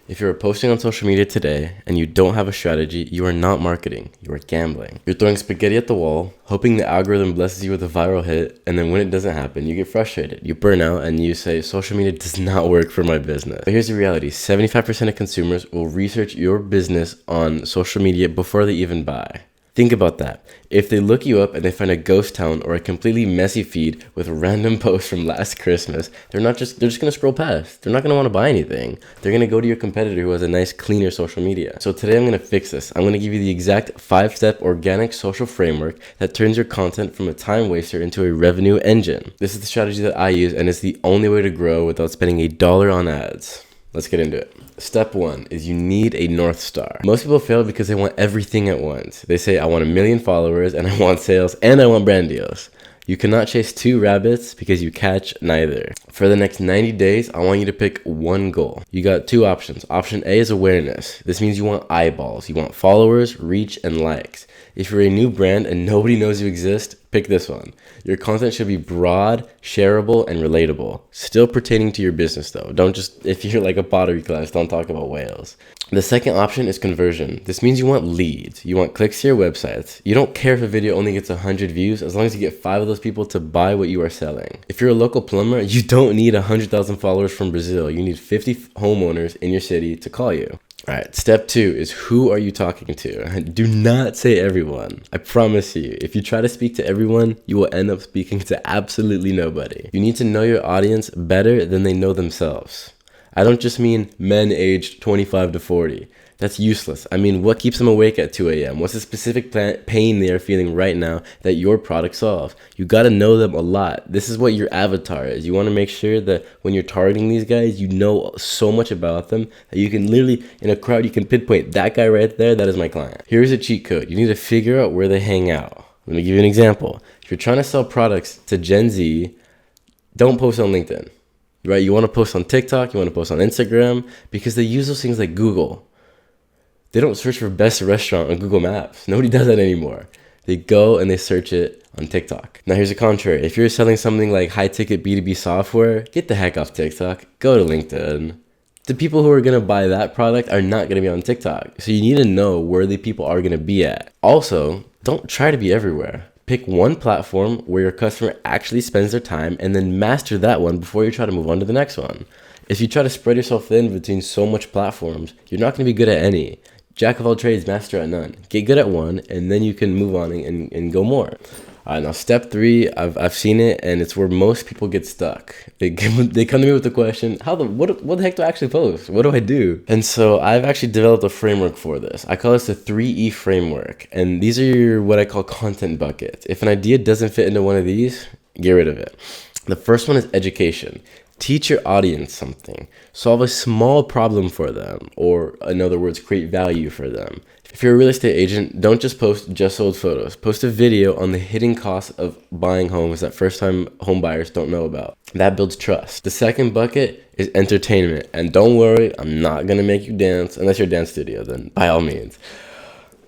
If you're posting on social media today and you don't have a strategy, you are not marketing, you are gambling. You're throwing spaghetti at the wall, hoping the algorithm blesses you with a viral hit, and then when it doesn't happen, you get frustrated. You burn out and you say, social media does not work for my business. But here's the reality, 75% of consumers will research your business on social media before they even buy. Think about that. If they look you up and they find a ghost town or a completely messy feed with random posts from last Christmas, they're just gonna scroll past. They're not gonna wanna buy anything. They're gonna go to your competitor who has a nice, cleaner social media. So today I'm gonna fix this. I'm gonna give you the exact 5-step organic social framework that turns your content from a time waster into a revenue engine. This is the strategy that I use, and it's the only way to grow without spending $1 on ads. Let's get into it. Step 1 is you need a North Star. Most people fail because they want everything at once. They say, I want 1 million followers and I want sales and I want brand deals. You cannot chase 2 rabbits because you catch neither. For the next 90 days, I want you to pick one goal. You got 2 options. Option A is awareness. This means you want eyeballs. You want followers, reach, and likes. If you're a new brand and nobody knows you exist, pick this one. Your content should be broad, shareable, and relatable. Still pertaining to your business though. Don't just, if you're like a pottery class, don't talk about whales. The second option is conversion. This means you want leads. You want clicks to your website. You don't care if a video only gets 100 views as long as you get 5 of those people to buy what you are selling. If you're a local plumber, you don't need 100,000 followers from Brazil. You need 50 homeowners in your city to call you. All right, step 2 is who are you talking to? Do not say everyone. I promise you, if you try to speak to everyone, you will end up speaking to absolutely nobody. You need to know your audience better than they know themselves. I don't just mean men aged 25 to 40. That's useless. I mean, what keeps them awake at 2 a.m.? What's the specific pain they are feeling right now that your product solves? You got to know them a lot. This is what your avatar is. You want to make sure that when you're targeting these guys, you know so much about them that you can literally, in a crowd, you can pinpoint that guy right there. That is my client. Here's a cheat code. You need to figure out where they hang out. Let me give you an example. If you're trying to sell products to Gen Z, don't post on LinkedIn, right? You want to post on TikTok. You want to post on Instagram because they use those things like Google. They don't search for best restaurant on Google Maps. Nobody does that anymore. They go and they search it on TikTok. Now here's the contrary. If you're selling something like high-ticket B2B software, get the heck off TikTok. Go to LinkedIn. The people who are going to buy that product are not going to be on TikTok. So you need to know where the people are going to be at. Also, don't try to be everywhere. Pick one platform where your customer actually spends their time and then master that one before you try to move on to the next one. If you try to spread yourself thin between so much platforms, you're not going to be good at any. Jack of all trades, master at none. Get good at one, and then you can move on and go more. All right, now step 3, I've seen it, and it's where most people get stuck. They come to me with the question, what the heck do I actually post? What do I do? And so I've actually developed a framework for this. I call this the 3E framework, and these are your what I call content buckets. If an idea doesn't fit into one of these, get rid of it. The first one is education. Teach your audience something. Solve a small problem for them, or in other words, create value for them. If you're a real estate agent, don't just post just sold photos. Post a video on the hidden costs of buying homes that first-time home buyers don't know about. That builds trust. The second bucket is entertainment. And don't worry, I'm not going to make you dance, unless you're a dance studio, then by all means.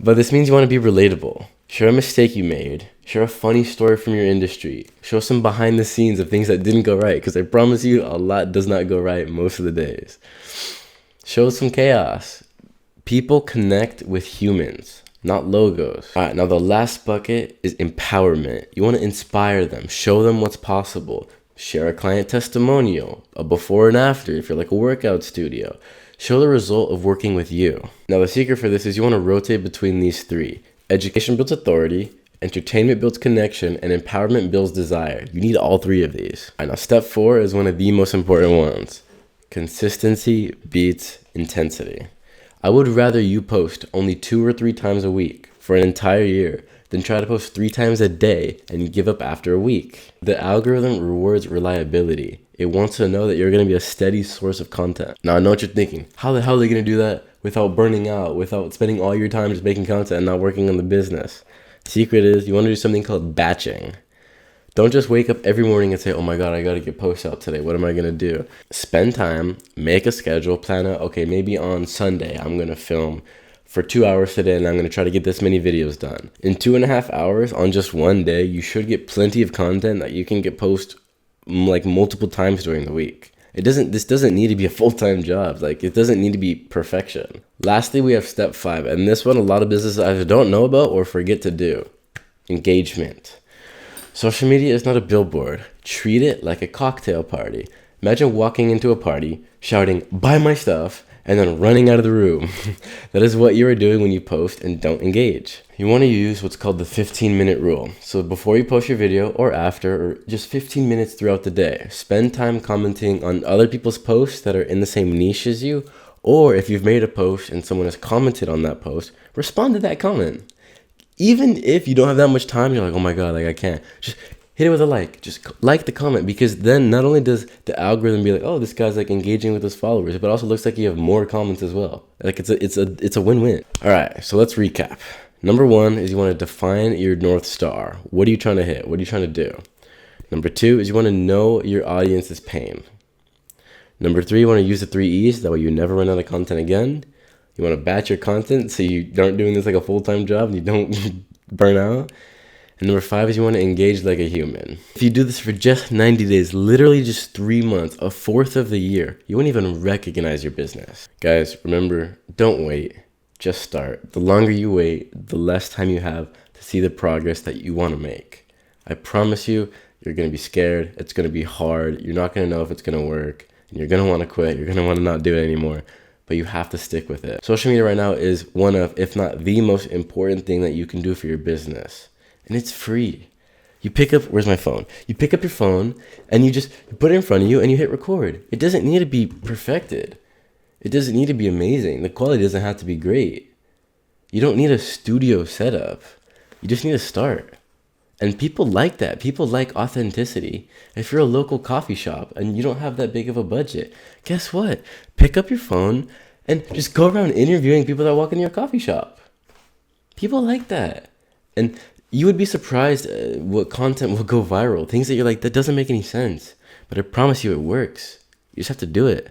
But this means you want to be relatable. Share a mistake you made. Share a funny story from your industry. Show some behind the scenes of things that didn't go right, because I promise you a lot does not go right most of the days. Show some chaos. People connect with humans, not logos. All right, now the last bucket is empowerment. You want to inspire them. Show them what's possible. Share a client testimonial, a before and after if you're like a workout studio. Show the result of working with you. Now the secret for this is you want to rotate between these 3. Education builds authority, entertainment builds connection, and empowerment builds desire. You need all 3 of these. All right, now step 4 is one of the most important ones. Consistency beats intensity. I would rather you post only 2 or 3 times a week for an entire year than try to post 3 times a day and give up after a week. The algorithm rewards reliability. It wants to know that you're going to be a steady source of content. Now I know what you're thinking. How the hell are they going to do that without burning out, without spending all your time just making content and not working on the business? Secret is you want to do something called batching. Don't just wake up every morning and say, oh my God, I got to get posts out today. What am I going to do? Spend time, make a schedule, plan out, okay, maybe on Sunday I'm going to film for 2 hours today and I'm going to try to get this many videos done. In 2.5 hours on just one day, you should get plenty of content that you can get post like multiple times during the week. This doesn't need to be a full-time job. Like, it doesn't need to be perfection. Lastly, we have step 5, and this one a lot of businesses either don't know about or forget to do. Engagement. Social media is not a billboard. Treat it like a cocktail party. Imagine walking into a party, shouting, "Buy my stuff," and then running out of the room. That is what you are doing when you post and don't engage. You want to use what's called the 15-minute rule. So before you post your video or after, or just 15 minutes throughout the day, spend time commenting on other people's posts that are in the same niche as you, or if you've made a post and someone has commented on that post, respond to that comment. Even if you don't have that much time, you're like, oh my God, like I can't. Just hit it with a like. Just like the comment, because then not only does the algorithm be like, oh, this guy's like engaging with his followers, but also looks like you have more comments as well. Like it's a win-win. All right, so let's recap. Number 1 is you want to define your North Star. What are you trying to hit? What are you trying to do? Number 2 is you want to know your audience's pain. Number 3, you want to use the 3 E's. That way you never run out of content again. You want to batch your content so you aren't doing this like a full-time job and you don't burn out. And number 5 is you want to engage like a human. If you do this for just 90 days, literally just 3 months, a fourth of the year, you won't even recognize your business. Guys, remember, don't wait. Just start. The longer you wait, the less time you have to see the progress that you want to make. I promise you, you're going to be scared. It's going to be hard. You're not going to know if it's going to work. And you're going to want to quit. You're going to want to not do it anymore. But you have to stick with it. Social media right now is one of, if not the most important thing that you can do for your business. And it's free. You pick up, where's my phone? You pick up your phone and you just put it in front of you and you hit record. It doesn't need to be perfected. It doesn't need to be amazing. The quality doesn't have to be great. You don't need a studio setup. You just need to start. And people like that. People like authenticity. If you're a local coffee shop and you don't have that big of a budget, guess what? Pick up your phone and just go around interviewing people that walk into your coffee shop. People like that. And you would be surprised what content will go viral. Things that you're like, that doesn't make any sense. But I promise you it works. You just have to do it.